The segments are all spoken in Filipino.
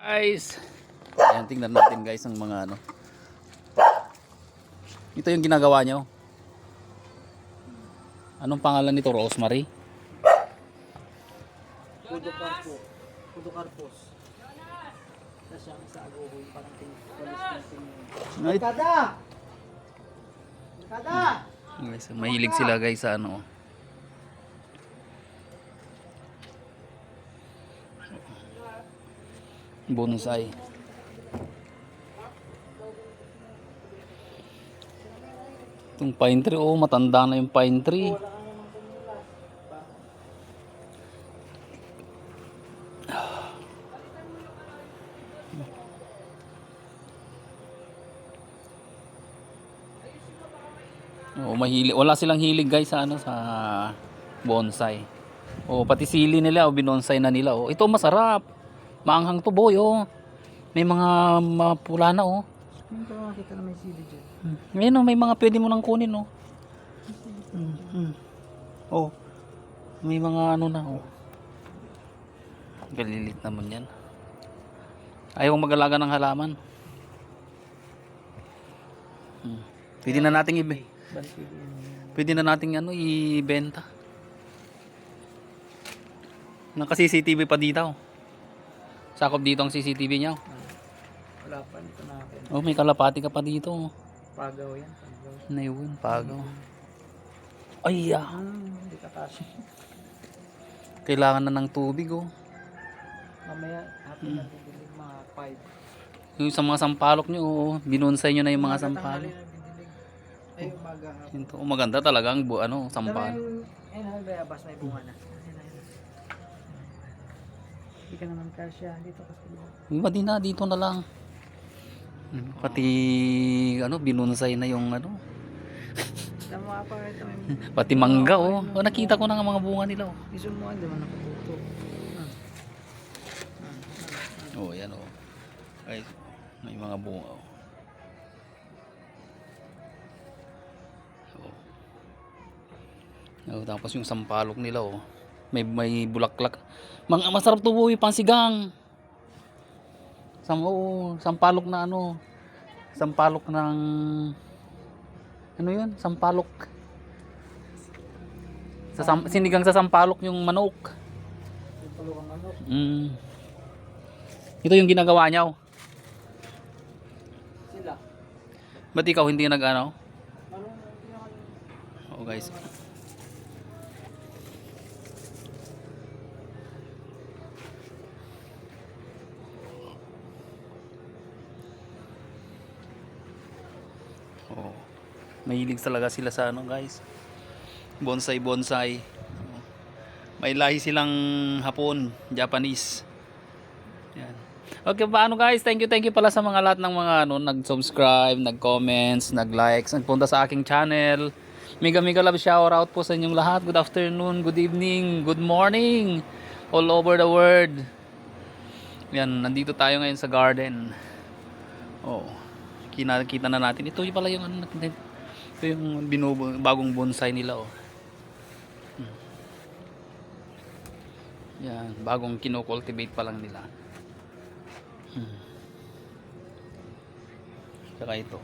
Guys, ayan, tingnan natin guys ang mga ano. Ito yung ginagawa nyo. Anong pangalan nito? Rosemary? Podocarpus. Tapos yung sa aguhoy, parang tinutulis natin. Ay, Kada! Kada! guys, mahilig sila guys sa ano. Bonsai. Itong pine tree, oh, matanda na yung pine tree. Oh, mahilig. Wala silang hilig guys sa ano, sa bonsai. Oh, pati sili nila, oh, binonsai na nila. Oh, ito masarap. Maanghang to boy, oh. May mga mapula na, oh. Hindi ko makita na may sili dyan. Ngayon, oh, may mga pwede mo nang kunin, oh. Oh. May mga ano na, oh. Galilit naman yan. Ayaw mag-alaga ng halaman. Pwede na nating pwede na nating ano ibenta. Naka CCTV pa dito. Sakop dito ang CCTV niya. Wala pa, dito na akin. Oh, may kalapati ka pa dito. Pagaw yan, pagaw. Na yun, pagaw. Ay, Hindi ka kasi. kailangan na ng tubig, oh. Mamaya, atin na didilig mga 5. Yung sa mga sampalok nyo, oh, binonsay nyo na yung mga sampalok. Ay, umaga hapon. Ito, oh, maganda talaga ang ano, sampalok. Ayun, bayabas, may bunga na. Hindi ka naman kasya dito kasi. Iba din na, dito na lang. Pati, ano, binonsay na yung ano. Tama pa ito. Pati mangga, oh. Oh, nakita ko na nga mga bunga nila, oh. Isumuan, di man nakatuto. Oh, yan, oh. Ay, may mga bunga, oh. Oh, tapos yung sampalok nila, oh. May bulaklak. Masarap to, boy, pansigang. Sampalok na ano. Sampalok ng ano 'yun? Sampalok. Sinigang sa sampalok yung manok. Ito yung ginagawa niya, oh. Sila. Ba't ikaw hindi nag-ano? Oh, guys. Oh. Mahilig talaga sila sa ano, guys. Bonsai. May lahi silang Hapon, Japanese. Yan. Okay, paano guys? Thank you pala sa mga lahat ng mga ano, nag-subscribe, nag-comments, nag-likes, nagpunta sa aking channel. Mega love shout out po sa inyong lahat. Good afternoon, good evening, good morning all over the world. Yan, nandito tayo ngayon sa garden. Oh. Kita na natin. Ito yung pala yung ano natin. Ito yung bagong bonsai nila, oh. Yan, bagong kino-cultivate pa lang nila. Saka ito.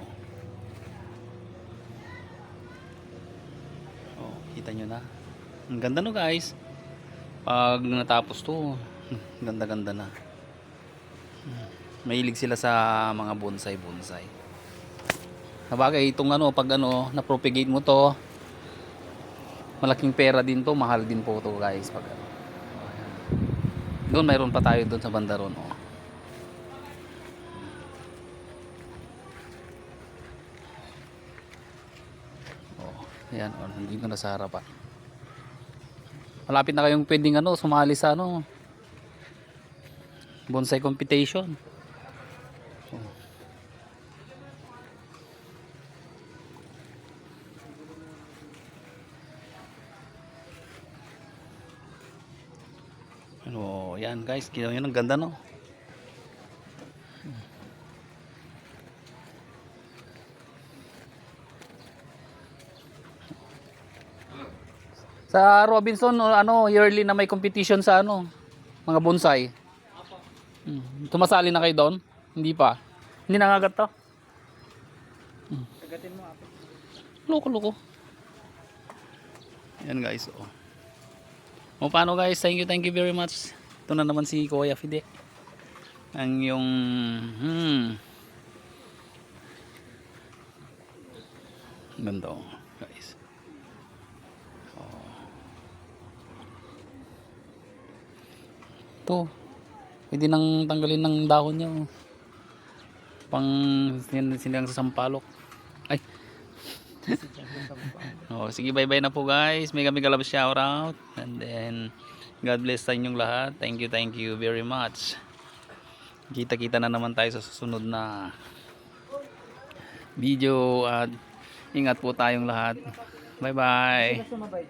Oh, kita nyo na. Ang ganda no, guys. Pag natapos to, ganda-ganda na. Mahilig sila sa mga bonsai. Sabagay itong ano, pag ano, na-propagate mo to, malaking pera din to, mahal din po to, guys, pag ano. Doon mayroon pa tayo doon sa bandaron, oh. Oh, ayan, oh, nandito na sa harapan. Malapit na kayong pwedeng ano, sumali sa ano, bonsai competition. Oh, yan guys, kita nyo, ang ganda no. Sa Robinson, ano, yearly na may competition sa ano, mga bonsai. Tumasali na kayo doon? Hindi pa. Hindi nangagat to? Kagatin mo ako. Loko. Yan guys. Oh. O paano guys? Thank you very much. Ito na naman si Kuya Fide. Ang yung ganda oh, guys. Oh. Ito. Pwede nang tanggalin ng dahon niya. Oh. Pang sinigang sa sampalok. Ay. Oh, sige, bye-bye na po guys. Mega love shout out. And then God bless sa inyong lahat. Thank you very much. Kita-kita na naman tayo sa susunod na video at ingat po tayong lahat. Bye-bye. Sumabay.